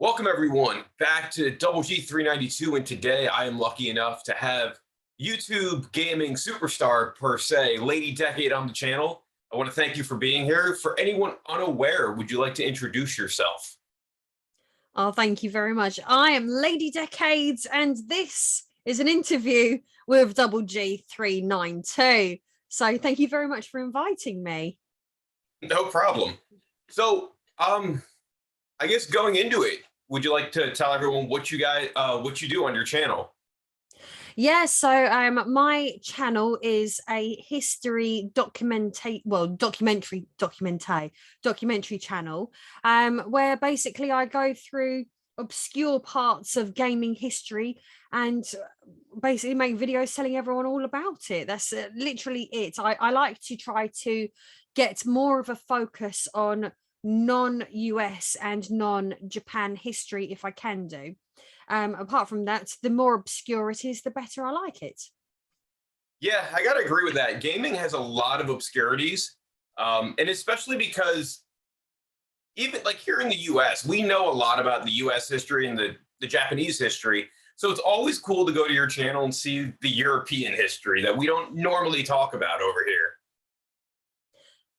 Welcome everyone back to Double G 392, and today I am lucky enough to have YouTube gaming superstar per se, Lady Decade, on the channel. I want to thank you for being here. For anyone unaware, would you like to introduce yourself? Oh, thank you very much. I am Lady Decades, and this is an interview with Double G 392. So thank you very much for inviting me. No problem. So, I guess going into it, would you like to tell everyone what you do on your channel? Yeah, so my channel is a history documentary channel, where basically I go through obscure parts of gaming history and basically make videos telling everyone all about it. That's literally it. I like to try to get more of a focus on non-US and non-Japan history if I can do. Apart from that, the more obscure it is, the better I like it. Yeah, I gotta agree with that. Gaming has a lot of obscurities, and especially because even like here in the US, we know a lot about the US history and the Japanese history. So it's always cool to go to your channel and see the European history that we don't normally talk about over here.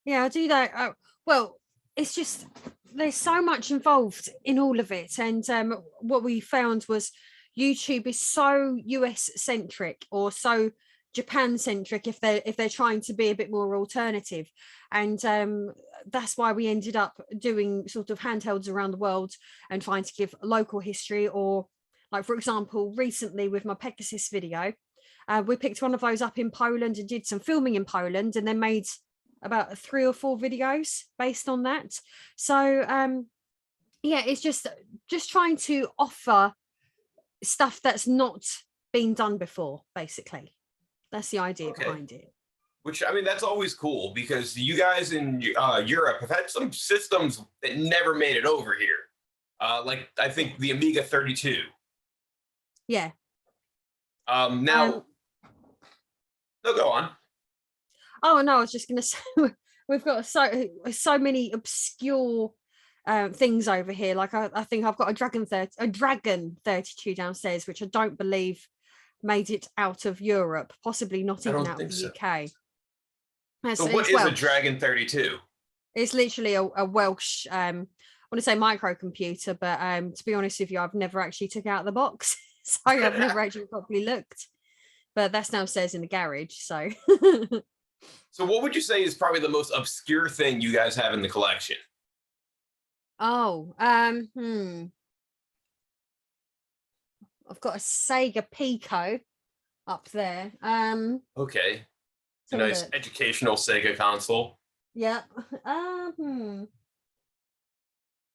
Yeah, I do that. Well, it's just there's so much involved in all of it, and what we found was YouTube is so US centric or so Japan centric if they're trying to be a bit more alternative, and that's why we ended up doing sort of handhelds around the world and trying to give local history. Or like, for example, recently with my Pegasus video, we picked one of those up in Poland and did some filming in Poland, and then made about 3 or 4 videos based on that. So yeah, it's just trying to offer stuff that's not been done before. Basically, that's the idea behind it. Which, I mean, that's always cool because you guys in Europe have had some systems that never made it over here. Like I think the Amiga 32. Yeah. Now, no, go on. Oh no, I was just going to say we've got so many obscure things over here. Like I think I've got a dragon 32 downstairs, which I don't believe made it out of Europe, possibly not even out of the UK. So what is a Dragon 32? It's literally a Welsh, I want to say microcomputer, but to be honest with you, I've never actually took out the box, so I've never actually properly looked. But that's downstairs in the garage. So. So what would you say is probably the most obscure thing you guys have in the collection? Oh, I've got a Sega Pico up there. Okay. A nice educational Sega console. Yeah.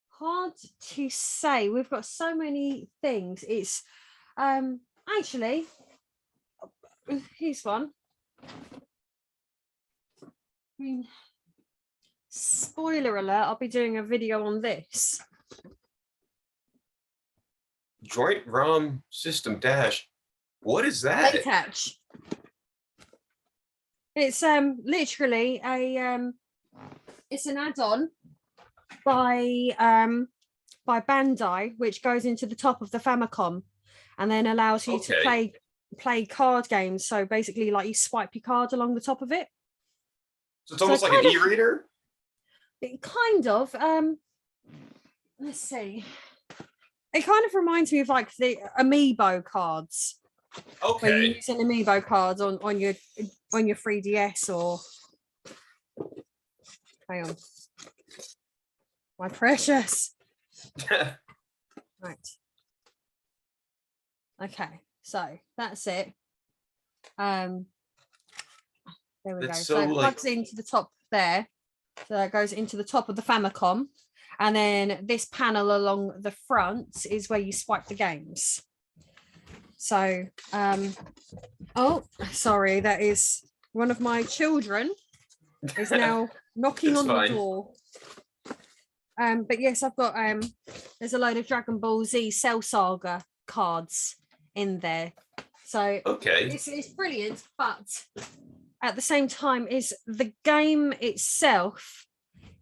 Hard to say. We've got so many things. It's actually, here's one. I mean, spoiler alert, I'll be doing a video on this. Joint ROM system dash. What is that? Attach. It's literally a it's an add-on by Bandai, which goes into the top of the Famicom and then allows you to play card games. So basically, like, you swipe your card along the top of it. So it's almost like an e-reader? Kind of. Let's see. It kind of reminds me of like the Amiibo cards. Okay. Where you use an Amiibo cards on your 3DS or. Hang on. My precious. Right. Okay, so that's it. There we go. So it plugs into the top there. So that goes into the top of the Famicom. And then this panel along the front is where you swipe the games. So, oh, sorry, that is one of my children is now knocking on the door. But yes, I've got, there's a load of Dragon Ball Z Cell Saga cards in there. So it's brilliant, but at the same time is the game itself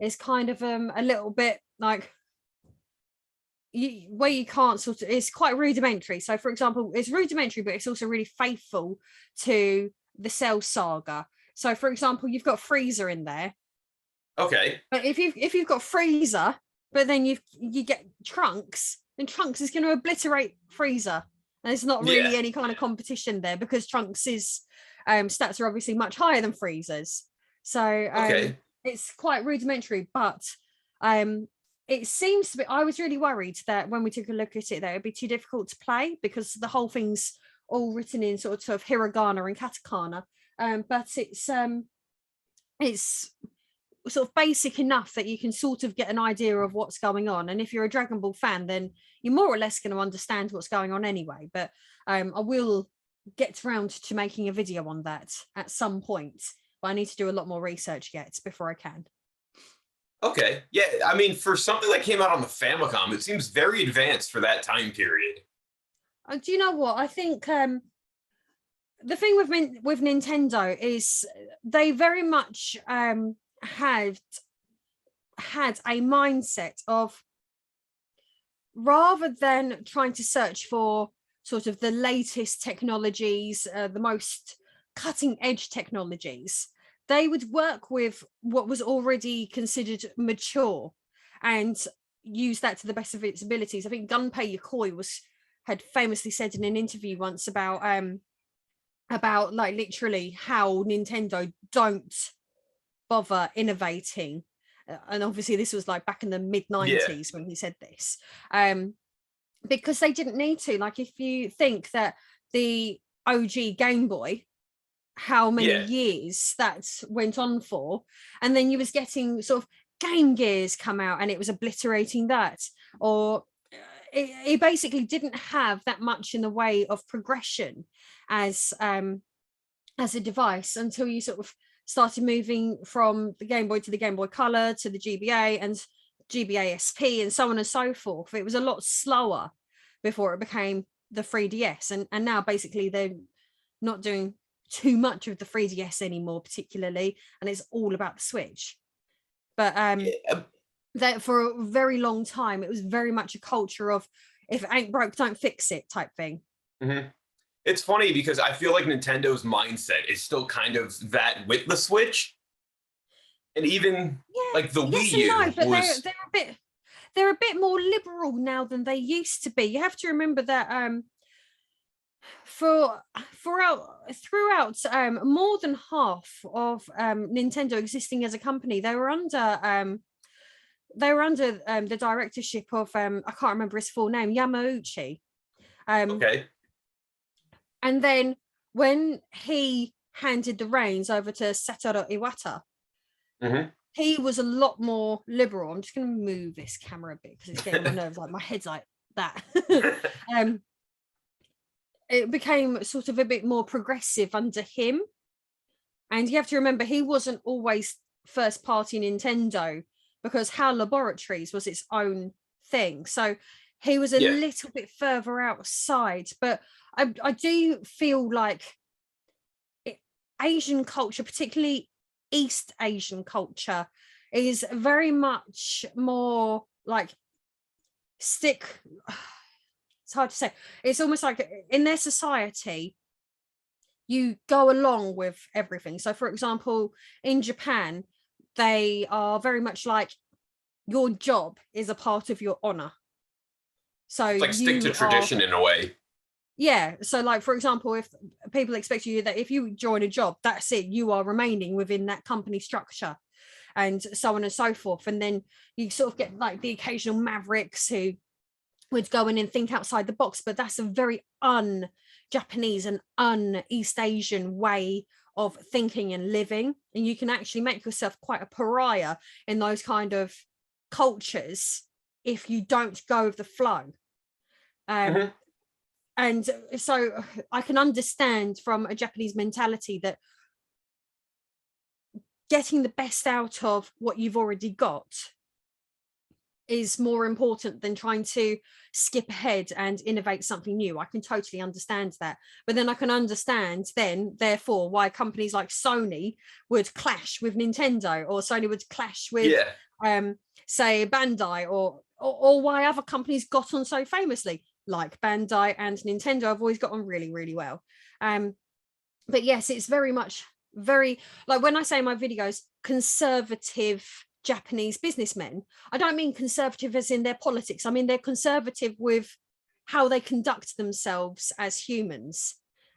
is kind of a little bit like where you can't sort of, it's quite rudimentary. So for example, it's rudimentary, but it's also really faithful to the Cell saga. So for example, you've got Freezer in there. Okay. But if you've got Freezer, but then you get Trunks, then Trunks is going to obliterate Freezer. And there's not really Yeah. any kind of competition there, because Trunks's stats are obviously much higher than Freezer's. So Okay. it's quite rudimentary, but it seems to be, I was really worried that when we took a look at it, that it'd be too difficult to play, because the whole thing's all written in sort of hiragana and katakana. But it's sort of basic enough that you can sort of get an idea of what's going on. And if you're a Dragon Ball fan, then you're more or less going to understand what's going on anyway. But I will get around to making a video on that at some point, but I need to do a lot more research yet before I can. Okay. Yeah. I mean, for something that came out on the Famicom, it seems very advanced for that time period. Do you know what? I think the thing with Nintendo is they very much had a mindset of, rather than trying to search for sort of the latest technologies, the most cutting edge technologies, they would work with what was already considered mature and use that to the best of its abilities. I think Gunpei Yokoi had famously said in an interview once about like literally how Nintendo don't bother innovating. And obviously this was like back in the mid 90s when he said this, because they didn't need to. Like, if you think that the OG Game Boy, how many years that went on for, and then you was getting sort of Game Gears come out and it was obliterating that, or it basically didn't have that much in the way of progression as a device, until you sort of started moving from the Game Boy to the Game Boy Color to the GBA and GBA SP and so on and so forth. It was a lot slower before it became the 3DS, and now basically they're not doing too much of the 3DS anymore particularly, and it's all about the Switch. But that for a very long time it was very much a culture of, if it ain't broke, don't fix it type thing. Mm-hmm. It's funny because I feel like Nintendo's mindset is still kind of that with the Switch, and even like the Wii U no, but was. They're a bit more liberal now than they used to be. You have to remember that throughout more than half of Nintendo existing as a company, they were under the directorship of I can't remember his full name, Yamauchi. Okay. And then when he handed the reins over to Satoru Iwata, he was a lot more liberal. I'm just going to move this camera a bit because it's getting on my nerves. Like, my head's like that. It became sort of a bit more progressive under him. And you have to remember, he wasn't always first party Nintendo, because HAL Laboratories was its own thing. So he was a little bit further outside. But I do feel like Asian culture, particularly East Asian culture, is very much more like it's hard to say. It's almost like in their society, you go along with everything. So for example, in Japan, they are very much like, your job is a part of your honor. So it's like stick to tradition in a way. Yeah. So like, for example, if people expect you that if you join a job, that's it, you are remaining within that company structure, and so on and so forth. And then you sort of get like the occasional mavericks who would go in and think outside the box, but that's a very un-Japanese and un-East Asian way of thinking and living. And you can actually make yourself quite a pariah in those kind of cultures if you don't go with the flow. And so I can understand from a Japanese mentality that getting the best out of what you've already got is more important than trying to skip ahead and innovate something new. I can totally understand that. But then I can understand then, therefore, why companies like Sony would clash with Nintendo, or Sony would clash with, say, Bandai, or or why other companies got on so famously, like Bandai and Nintendo have always got on really, really well. But yes, it's very much very, like when I say in my videos, conservative Japanese businessmen, I don't mean conservative as in their politics. I mean they're conservative with how they conduct themselves as humans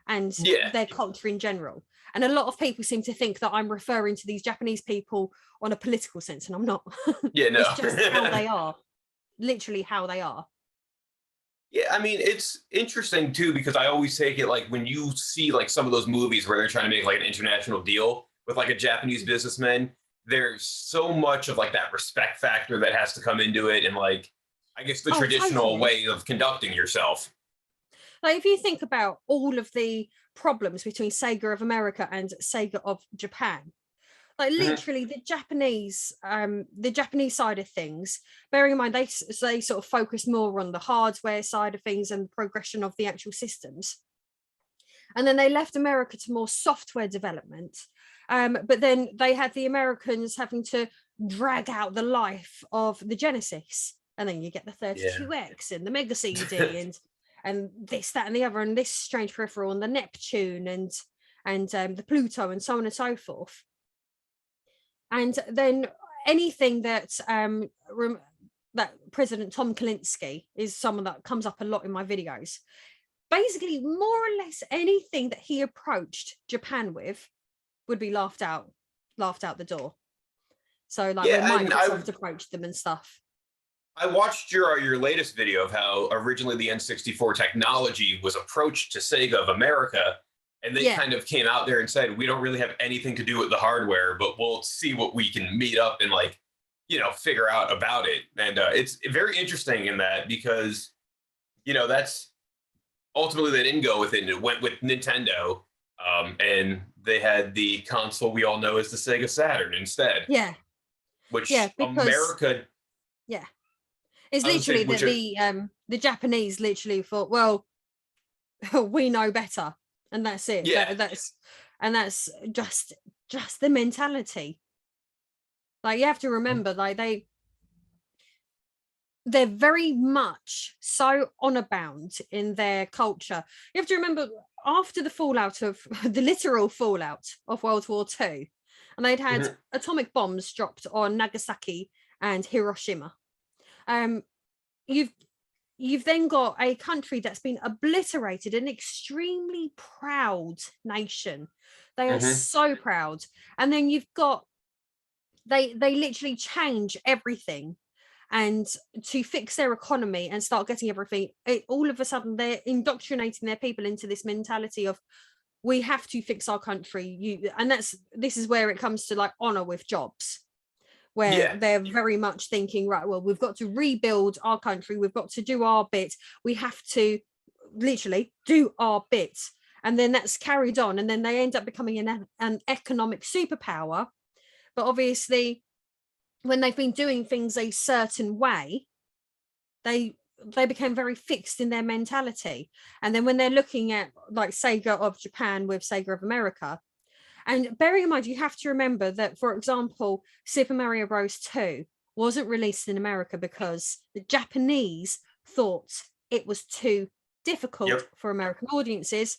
and Yeah. their culture in general. And a lot of people seem to think that I'm referring to these Japanese people on a political sense, and I'm not. Yeah, no. It's just how they are, literally how they are. Yeah, I mean, it's interesting too because I always take it like when you see like some of those movies where they're trying to make like an international deal with like a Japanese businessman, there's so much of like that respect factor that has to come into it, and like I guess the Oh, traditional totally. way of conducting yourself. Like if you think about all of the problems between Sega of America and Sega of Japan, like Mhm. literally the Japanese side of things, bearing in mind they sort of focus more on the hardware side of things and the progression of the actual systems, and then they left America to more software development. But then they had the Americans having to drag out the life of the Genesis, and then you get the Yeah. 32X and the Mega CD and this, that, and the other, and this strange peripheral, and the Neptune and the Pluto, and so on and so forth. And then anything that that President Tom Kalinske is someone that comes up a lot in my videos. Basically, more or less anything that he approached Japan with would be laughed out the door. So like when Yeah, and Microsoft approached them and stuff. I watched your latest video of how originally the N64 technology was approached to Sega of America, and they Yeah. kind of came out there and said, we don't really have anything to do with the hardware, but we'll see what we can meet up and like, figure out about it. And it's very interesting in that because, that's ultimately they didn't go with it and it went with Nintendo. And they had the console we all know as the Sega Saturn instead, Yeah. which Yeah. Because America, yeah. It's I would say, literally which that the Japanese literally thought, well, we know better. And that's it. yeah, That's just the mentality. Like you have to remember, like they're very much so honor bound in their culture. You have to remember after the fallout of the literal fallout of World War II, and they'd had mhm. atomic bombs dropped on Nagasaki and Hiroshima. Um, you've then got a country that's been obliterated, an extremely proud nation. They are Hmm. so proud, and then you've got they literally change everything and to fix their economy and start getting everything all of a sudden they're indoctrinating their people into this mentality of we have to fix our country, and this is where it comes to like honor with jobs, where Yeah, they're very much thinking, right, well, we've got to rebuild our country, we've got to do our bit, we have to literally do our bit, and then that's carried on, and then they end up becoming an economic superpower. But obviously when they've been doing things a certain way, they became very fixed in their mentality. And then when they're looking at like Sega of Japan with Sega of America, and bearing in mind, you have to remember that, for example, Super Mario Bros. 2 wasn't released in America because the Japanese thought it was too difficult yep. for American audiences.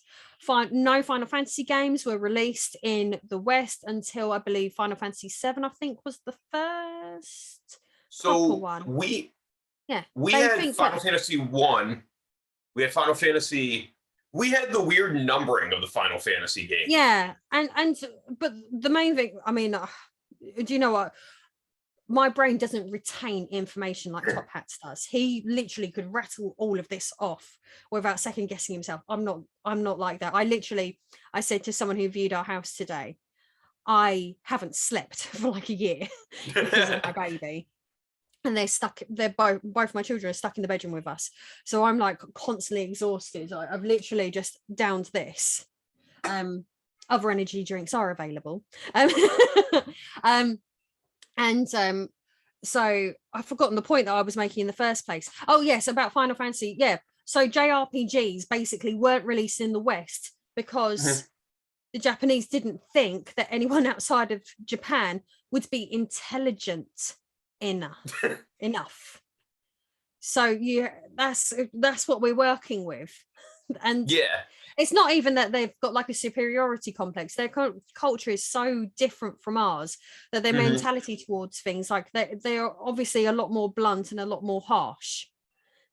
No Final Fantasy games were released in the West until I believe Final Fantasy 7, I think, was the first proper So one. we Yeah, we they had think Final that. Fantasy 1, we had Final Fantasy, we had the weird numbering of the Final Fantasy games. Yeah, and but the main thing, I mean, do you know what? My brain doesn't retain information like Top Hats does. He literally could rattle all of this off without second guessing himself. I'm not like that. I said to someone who viewed our house today, I haven't slept for like a year because of my baby. And they're both my children are stuck in the bedroom with us. So I'm like constantly exhausted. I've literally just downed this. Other energy drinks are available. Um, um, and so I've forgotten the point that I was making in the first place. Oh yes, about Final Fantasy. Yeah, so JRPGs basically weren't released in the West because the Japanese didn't think that anyone outside of Japan would be intelligent enough So that's what we're working with. And Yeah. it's not even that they've got like a superiority complex. Their culture is so different from ours that their Hmm. mentality towards things, like they're obviously a lot more blunt and a lot more harsh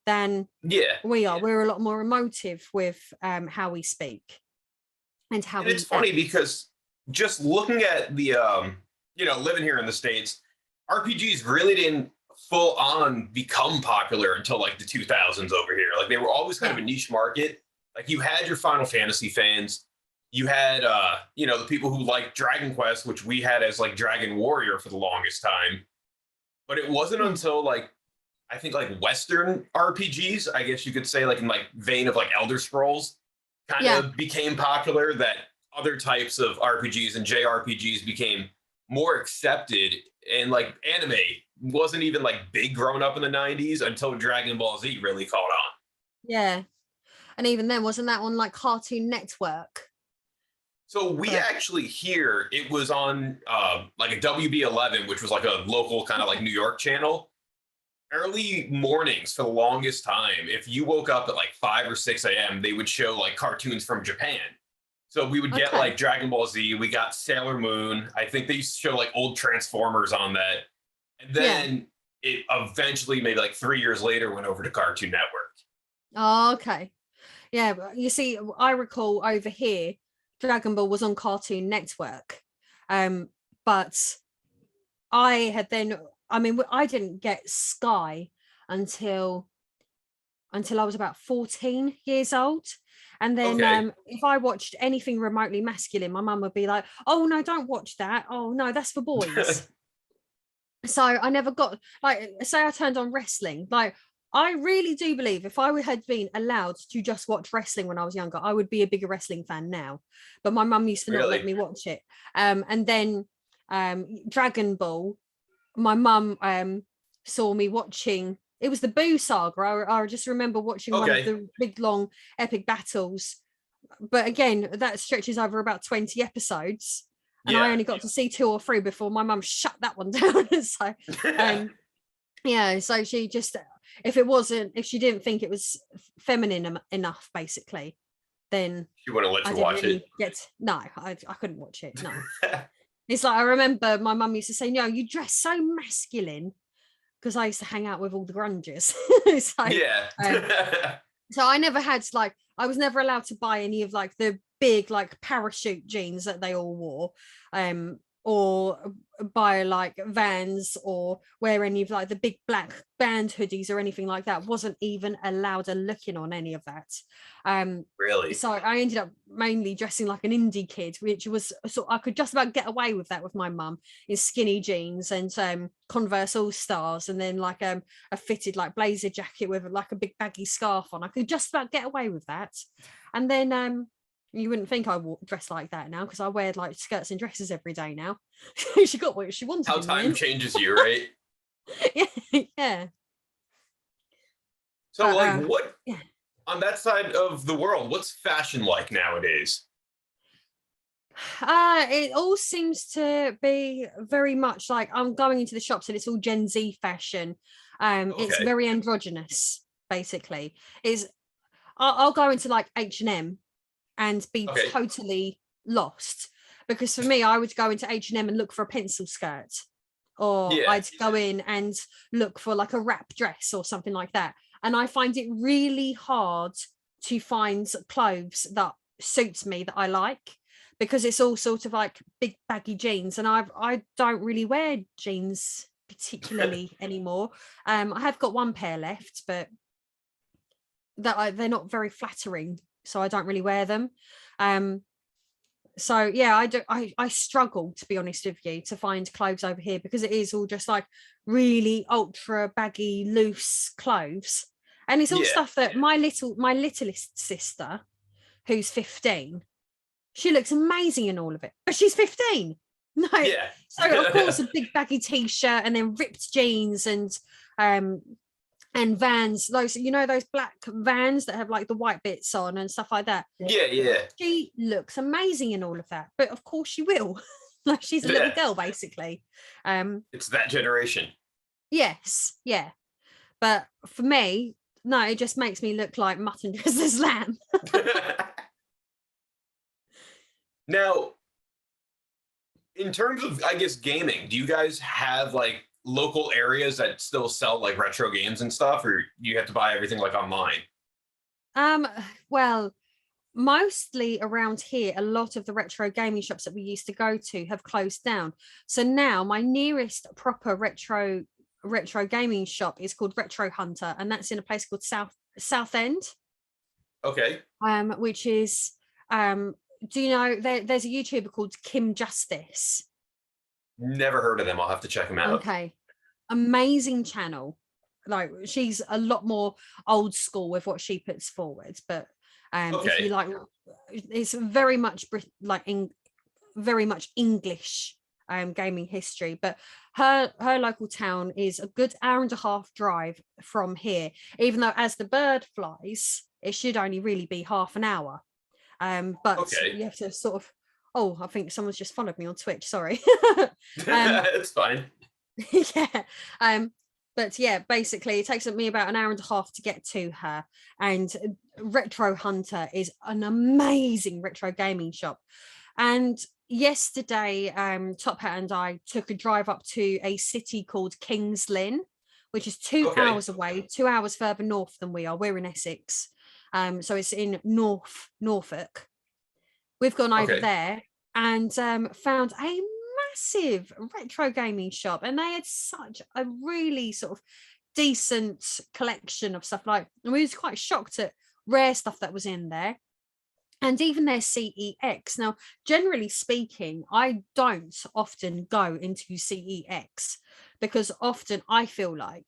than Yeah. we are. We're a lot more emotive with how we speak and how And it's we funny act. because just looking at the living here in the States, RPGs really didn't full on become popular until like the 2000s over here. Like they were always kind of Yeah, a niche market. Like you had your Final Fantasy fans, you had the people who liked Dragon Quest, which we had as like Dragon Warrior for the longest time. But it wasn't yeah, until like I think like Western RPGs, I guess you could say, like in like vein of like Elder Scrolls, kind yeah. of became popular. That other types of RPGs and JRPGs became more accepted, and like anime wasn't even like big growing up in the 90s until Dragon Ball Z really caught on. Yeah. And even then, wasn't that on like Cartoon Network? So we But actually here it was on like a WB11, which was like a local kind of like okay. New York channel. Early mornings for the longest time, if you woke up at like 5 or 6 a.m., they would show like cartoons from Japan. So we would get Okay. like Dragon Ball Z, we got Sailor Moon. I think they used to show like old Transformers on that. And Yeah. then it eventually, maybe like 3 years later, went over to Cartoon Network. Oh, okay. Yeah, but you see, I recall over here, Dragon Ball was on Cartoon Network. But I had then, I mean, I didn't get Sky until I was about 14 years old. And then Okay. if I watched anything remotely masculine, my mum would be like, "Oh no, don't watch that. Oh no, that's for boys." So I never got, like, say I turned on wrestling, like I really do believe if I had been allowed to just watch wrestling when I was younger, I would be a bigger wrestling fan now. But my mum used to not let Really? me watch it. And then Dragon Ball, my mum saw me watching, it was the Boo saga. I just remember watching one of Okay. the big long epic battles, but again, that stretches over about 20 episodes, and I Yeah. only got to see 2 or 3 before my mum shut that one down. So um yeah, so she just, if she didn't think it was feminine enough, basically, then She wouldn't let I you didn't watch really it. get, no, I couldn't watch it, no. It's like, I remember my mum used to say, "No, you dress so masculine," because I used to hang out with all the grungers. So Yeah. um so I never had, like, I was never allowed to buy any of like the big like parachute jeans that they all wore, or buy like Vans or wear any of like the big black band hoodies or anything like that. Wasn't even allowed a looking on any of that. um Really? so I ended up mainly dressing like an indie kid, which was, so I could just about get away with that with my mum, in skinny jeans and Converse All Stars, and then like a fitted like blazer jacket with like a big baggy scarf on. I could just about get away with that. And then you wouldn't think I dress like that now, because I wear like skirts and dresses every day now. She got what she wanted How in the time end. changes you, right? Yeah, yeah. So, But like, what yeah. on that side of the world, what's fashion like nowadays? It all seems to be very much like, I'm going into the shops and it's all Gen Z fashion. It's Okay. very androgynous, basically. Is I'll go into like H&M and be Okay. totally lost, because for me, I would go into H&M and look for a pencil skirt, or Yeah. I'd go in and look for like a wrap dress or something like that. And I find it really hard to find clothes that suits me, that I like, because it's all sort of like big baggy jeans, and I don't really wear jeans particularly anymore. I have got one pair left, but they're not very flattering, so I don't really wear them. Um, so yeah, I struggle, to be honest with you, to find clothes over here, because it is all just like really ultra baggy loose clothes, and it's all Yeah. stuff that my littlest sister, who's 15, she looks amazing in all of it, but she's 15. No, Yeah. so of course a big baggy t-shirt and then ripped jeans um and Vans, those, those black Vans that have like the white bits on and stuff like that. Yeah. Yeah. She looks amazing in all of that, but of course she will. Like, she's a little Yeah. girl, basically. um It's that generation. yes, yeah. But for me, no, it just makes me look like mutton dressed as lamb. Now, in terms of, I guess, gaming, do you guys have like local areas that still sell like retro games and stuff, or you have to buy everything like online? Um, well, mostly around here, a lot of the retro gaming shops that we used to go to have closed down. So now my nearest proper retro gaming shop is called Retro Hunter, and that's in a place called Southend, Okay. which is do you know there's a YouTuber called Kim Justice? Never heard of them. I'll have to check them out. Okay, amazing channel. Like she's a lot more old school with what she puts forward, but if you Okay. like, it's very much very much English gaming history. But her local town is a good hour and a half drive from here, even though as the bird flies it should only really be half an hour. But Okay. you have to sort of, oh, I think someone's just followed me on Twitch, sorry. It's fine. Yeah. But yeah, basically it takes me about an hour and a half to get to her. And Retro Hunter is an amazing retro gaming shop. And yesterday, Top Hat and I took a drive up to a city called Kings Lynn, which is 2 hours Okay. away, 2 hours further north than we are. We're in Essex. So it's in Norfolk. We've gone over Okay. there and found a massive retro gaming shop, and they had such a really sort of decent collection of stuff. Like, and we was quite shocked at rare stuff that was in there, and even their CEX. Now, generally speaking, I don't often go into CEX because often I feel like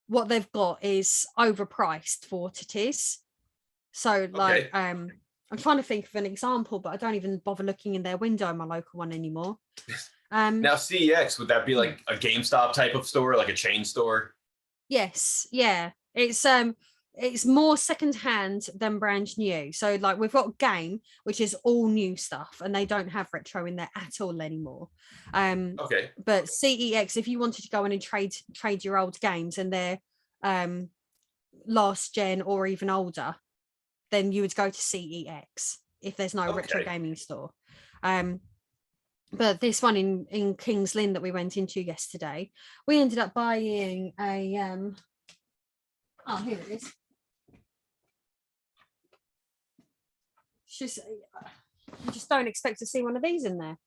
what they've got is overpriced for what it is. So like Okay. I'm trying to think of an example, but I don't even bother looking in their window in my local one anymore. Um Now, CEX, would that be like a GameStop type of store, like a chain store? yes, yeah. It's more secondhand than brand new. So like we've got Game, which is all new stuff, and they don't have retro in there at all anymore. Okay. But CEX, if you wanted to go in and trade your old games and they're last gen or even older, then you would go to CEX if there's no retro Okay. gaming store. But this one in Kings Lynn that we went into yesterday, we ended up buying a oh, here it is. You just don't expect to see one of these in there.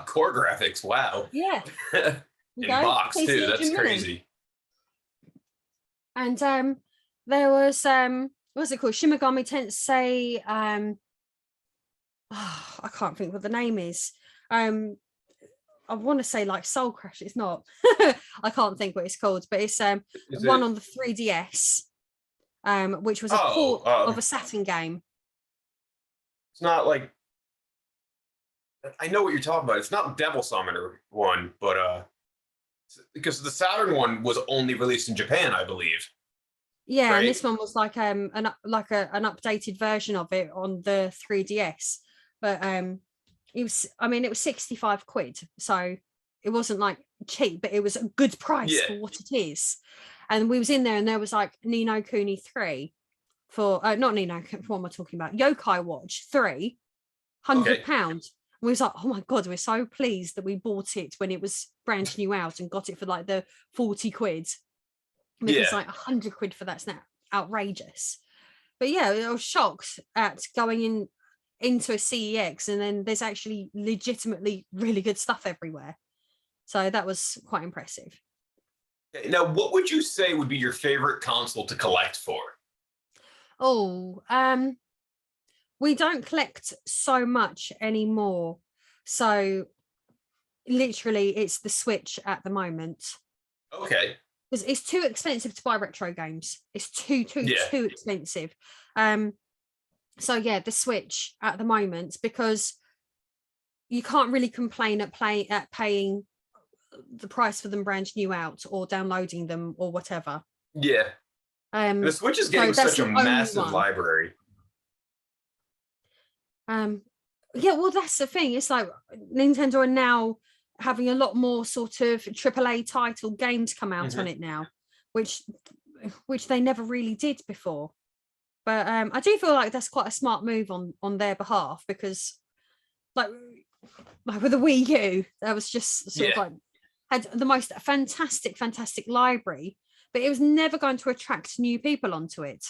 Core graphics. Wow. Yeah, you In go box PC too. That's Engine Mini. crazy. And there was what's it called? Shimigami Tensei. I can't think what the name is. I want to say like Soul Crash. It's not. I can't think what it's called, but it's Is one it? on the 3DS, which was a Oh, port of a Saturn game. it's not like, I know what you're talking about. It's not Devil Summoner one, but because the Saturn one was only released in Japan, I believe. Yeah, and Right? this one was like an updated version of it on the 3DS. But it was, I mean, it was 65 quid, so it wasn't like cheap, but it was a good price Yeah. for what it is. And we was in there and there was like Ni no Kuni 3 for not Ni no, what am I talking about? Yokai Watch 3, Okay. £100. We was like, oh my god, we're so pleased that we bought it when it was brand new out and got it for like the 40 quid, because Yeah. like 100 quid for that's now outrageous. But yeah, I was shocked at going into a CEX and then there's actually legitimately really good stuff everywhere. So that was quite impressive. Now, what would you say would be your favorite console to collect for? Oh, we don't collect so much anymore. So literally it's the Switch at the moment. Okay. Because it's too expensive to buy retro games. It's too Yeah. expensive. So yeah, the Switch at the moment, because you can't really complain at paying the price for them brand new out or downloading them or whatever. Yeah. The Switch is So getting that's such a the only massive one. library. Yeah, well, that's the thing. It's like Nintendo are now having a lot more sort of AAA title games come out on it now, which they never really did before. But I do feel like that's quite a smart move on their behalf, because like with the Wii U, that was just sort of like had the most fantastic library, but it was never going to attract new people onto it.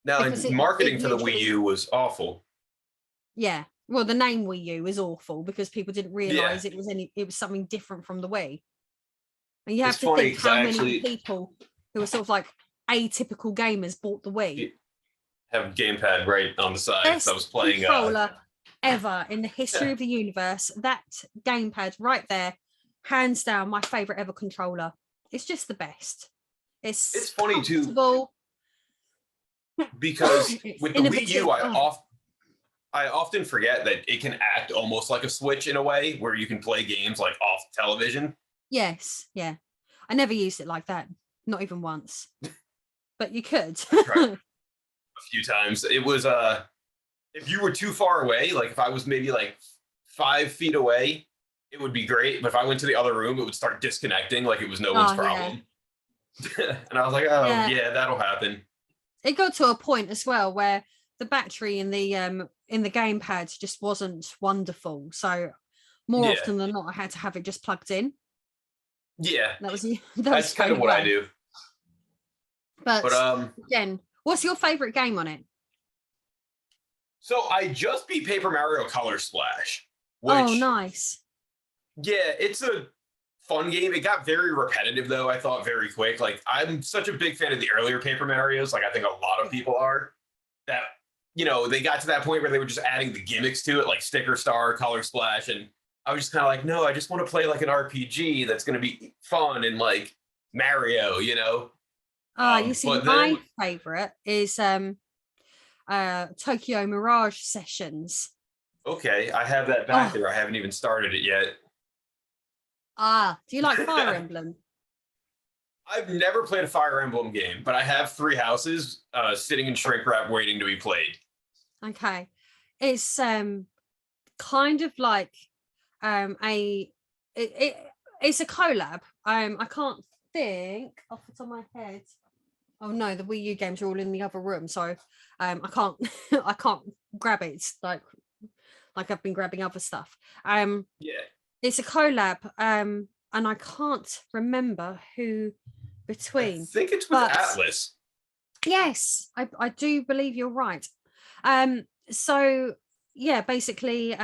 Now, Because marketing for the Wii literally, U was awful. yeah. Well, the name Wii U is awful because people didn't Yeah, realize it was something different from the Wii. And you have it's to funny think because how I many actually people who are sort of like atypical gamers bought the Wii. have gamepad right on the side because I was Best playing. controller ever in the history of the universe. That gamepad right there, hands down, my favorite ever controller. It's just the best. It's It's funny too comfortable. because It's with the Wii innovative. U, Oh, I often forget that it can act almost like a Switch in a way where you can play games like off television. yes, yeah. I never used it like that, not even once. But you could. I tried a few times. It was if you were too far away, like if I was maybe like 5 feet away, it would be great. But if I went to the other room, it would start disconnecting like it was no one's Oh yeah, problem. And I was like, oh yeah. yeah, that'll happen. It got to a point as well where the battery in the gamepad just wasn't wonderful. So more Yeah, often than not, I had to have it just plugged in. yeah, That was that was that's the kind of only what I way. do. But But again, what's your favorite game on it? so I just beat Paper Mario Color Splash, Oh, which nice. yeah, it's a fun game. It got very repetitive though, I thought very quick. Like I'm such a big fan of the earlier Paper Marios, like I think a lot of Yeah. people are, that they got to that point where they were just adding the gimmicks to it, like Sticker Star, Color Splash, and I was just kind of like, no, I just want to play like an RPG that's going to be fun and like Mario. Ah, you see, But my then favorite is Tokyo Mirage Sessions. okay, I have that back Oh, there. I haven't even started it yet. do you like Fire Emblem? I've never played a Fire Emblem game, but I have three houses sitting in shrink wrap waiting to be played. Okay. It's kind of like it's a collab. I can't think off the top of my head. Oh no, the Wii U games are all in the other room, so I can't I can't grab it like I've been grabbing other stuff. Yeah, It's a collab, and I can't remember who I between, think it's with but Atlas. yes, I do believe you're right. So yeah, basically,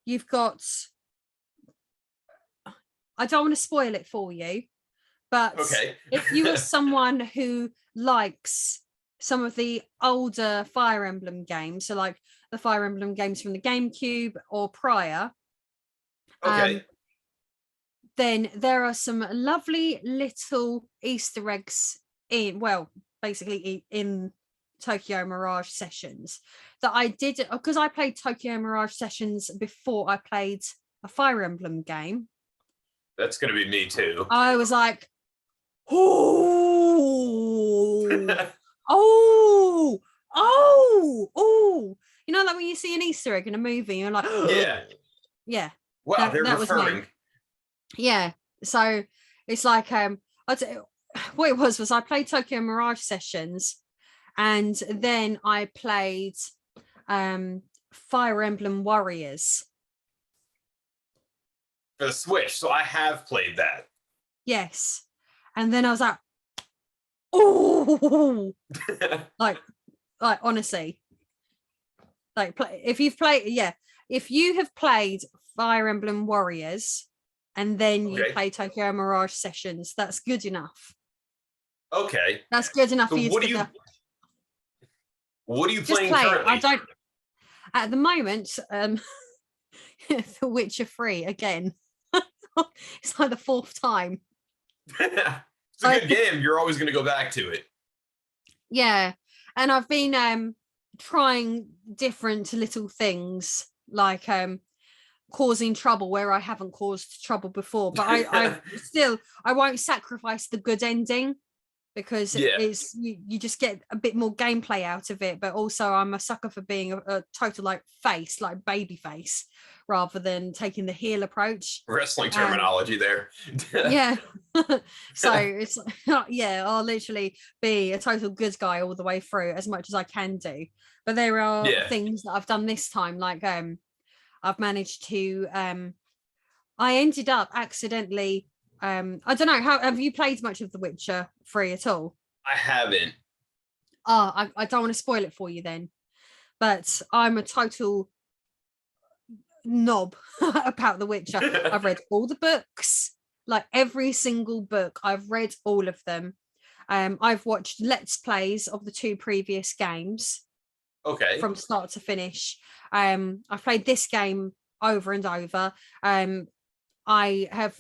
you've got. I don't want to spoil it for you, but Okay. if you are someone who likes some of the older Fire Emblem games, so like the Fire Emblem games from the GameCube or prior, Okay. then there are some lovely little Easter eggs basically in Tokyo Mirage Sessions that I did because I played Tokyo Mirage Sessions before I played a Fire Emblem game. That's going to be me too. I was like, oh, oh, oh. You know, like when you see an Easter egg in a movie, you're like, Yeah. yeah, Wow, they're that was me. referring. Yeah. So it's like what it was I played Tokyo Mirage Sessions, and then I played Fire Emblem Warriors. For the Switch, so I have played that. Yes. And then I was like, oh, like honestly, like if you have played Fire Emblem Warriors and then you Okay. play Tokyo Mirage Sessions, that's good enough. Okay. That's good enough So for you to get what are you just playing play it. I currently? don't at the moment, The Witcher 3 again. It's like the fourth time. It's a good game. You're always going to go back to it. Yeah. And I've been trying different little things like causing trouble where I haven't caused trouble before. But I won't sacrifice the good ending. because Yeah. it's you just get a bit more gameplay out of it. But also I'm a sucker for being a total like face, like baby face, rather than taking the heel approach. Wrestling terminology there. Yeah. So it's yeah, I'll literally be a total good guy all the way through as much as I can do. But there are Yeah. things that I've done this time, like I've managed to I ended up accidentally I don't know, how have you played much of The Witcher 3 at all? I haven't. I don't want to spoil it for you then, but I'm a total knob about The Witcher. I've read all the books, like every single book. I've read all of them. I've watched let's plays of the two previous games Okay. from start to finish. I've played this game over and over. I have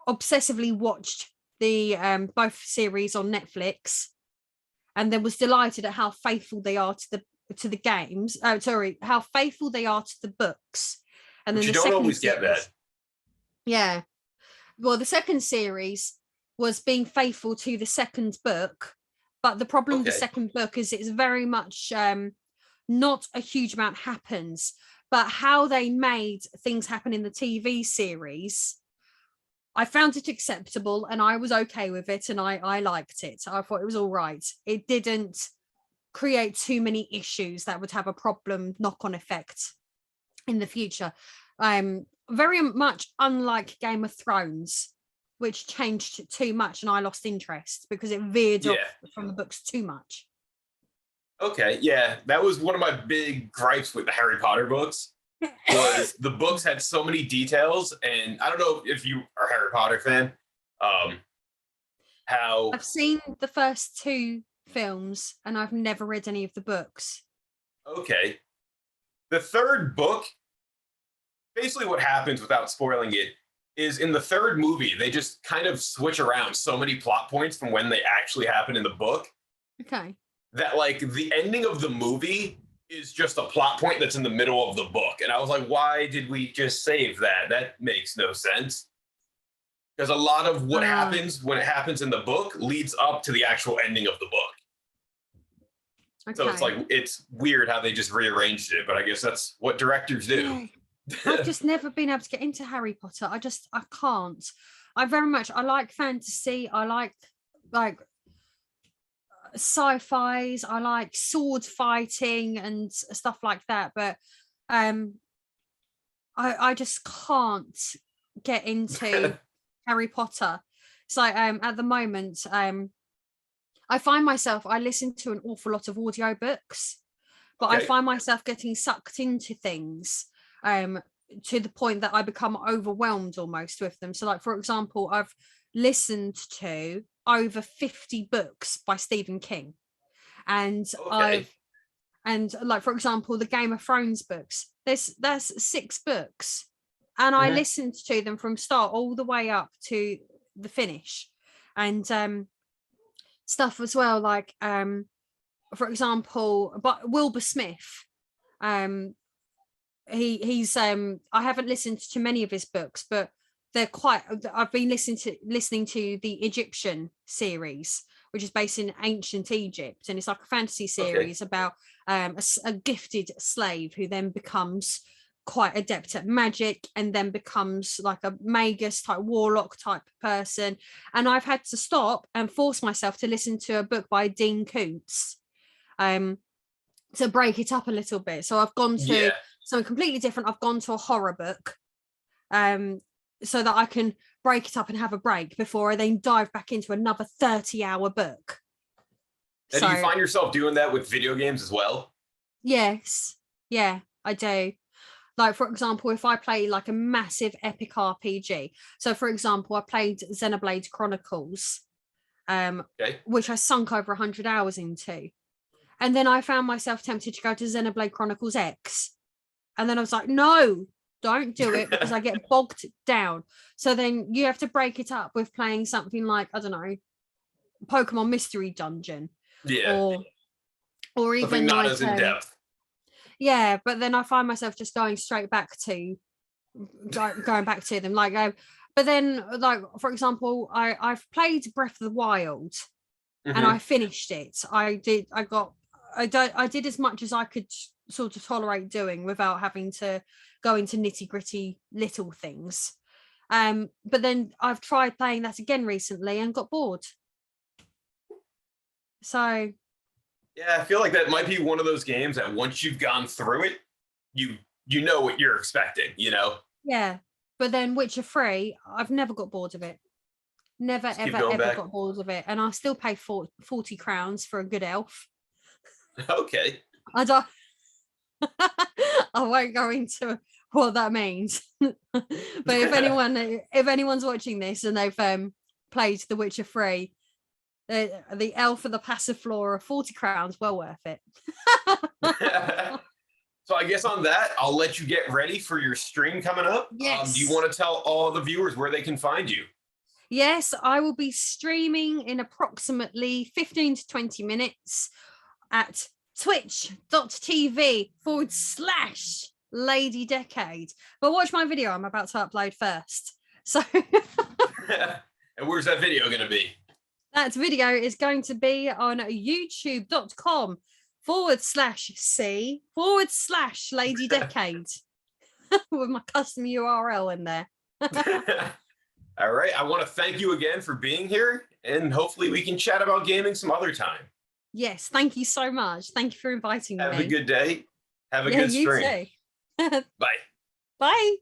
obsessively watched the both series on Netflix, and then was delighted at how faithful they are to the games. Sorry, how faithful they are to the books. And But then you the don't second always get series, that. yeah. Well, the second series was being faithful to the second book, but the problem with the Okay. second book is it's very much not a huge amount happens, but how they made things happen in the TV series, I found it acceptable and I was okay with it, and I liked it. I thought it was all right. It didn't create too many issues that would have a problem knock-on effect in the future. Very much unlike Game of Thrones, which changed too much and I lost interest because it veered Yeah. off from the books too much. Okay. Yeah. That was one of my big gripes with the Harry Potter books. Was the books had so many details, and I don't know if you are a Harry Potter fan. How I've seen the first two films and I've never read any of the books. okay. The third book, basically what happens without spoiling it, is in the third movie, they just kind of switch around so many plot points from when they actually happen in the book Okay. that like the ending of the movie is just a plot point that's in the middle of the book. And I was like, why did we just save that? That makes no sense. Because a lot of what happens when it happens in the book leads up to the actual ending of the book. Okay. So it's like, it's weird how they just rearranged it, but I guess that's what directors do. Yeah. I've just never been able to get into Harry Potter. I can't. I like fantasy. I like sci-fis. I like sword fighting and stuff like that. But I just can't get into Harry Potter. So at the moment, I find myself, I listen to an awful lot of audiobooks, but I Okay. find myself getting sucked into things to the point that I become overwhelmed almost with them. So, like, for example, I've listened to over 50 books by Stephen King. And Okay. like, for example, the Game of Thrones books, that's 6 books. And I Mhm. listened to them from start all the way up to the finish. And stuff as well, like for example, but Wilbur Smith, um he's I haven't listened to many of his books, but they're quite, I've been listening to the Egyptian series, which is based in ancient Egypt, and it's like a fantasy Okay. series about a gifted slave who then becomes quite adept at magic and then becomes like a magus type warlock type person. And I've had to stop and force myself to listen to a book by Dean Koontz to break it up a little bit. So I've gone to Yeah. something completely different. I've gone to a horror book so that I can break it up and have a break before I then dive back into another 30-hour book. And do you So find yourself doing that with video games as well? yes, yeah, I do. Like, for example, if I play like a massive epic RPG. So for example, I played Xenoblade Chronicles, Okay. which I sunk over 100 hours into. And then I found myself tempted to go to Xenoblade Chronicles X. And then I was like, no, don't do it, because I get bogged down. So then you have to break it up with playing something like, I don't know, Pokemon Mystery Dungeon, Yeah. or Something even not like as in depth. yeah. But then I find myself just going straight back to going back to them, like but then, like, for example, I've played Breath of the Wild, and I finished it. I did. I did as much as I could sort of tolerate doing without having to go into nitty gritty little things. But then I've tried playing that again recently and got bored. So Yeah, I feel like that might be one of those games that once you've gone through it, you know what you're expecting, you know? yeah. But then Witcher 3, I've never got bored of it. Never, Just keep ever, going ever back. got bored of it. And I still pay 40 crowns for a good elf. Okay. I don't I won't go into what that means. But if anyone's watching this and they've played The Witcher 3, the elf of the passive floor of 40 crowns, well worth it. So I guess on that, I'll let you get ready for your stream coming up. Yes. Do you want to tell all the viewers where they can find you? Yes, I will be streaming in approximately 15 to 20 minutes at twitch.tv/Lady Decade. But watch my video I'm about to upload first. So And where's that video going to be? that video is going to be on youtube.com/C/Lady Decade with my custom URL in there. All right. I want to thank you again for being here, and hopefully we can chat about gaming some other time. Yes, thank you so much. Thank you for inviting me. Have a good day. Have a Yeah, good you stream. too. Bye. Bye.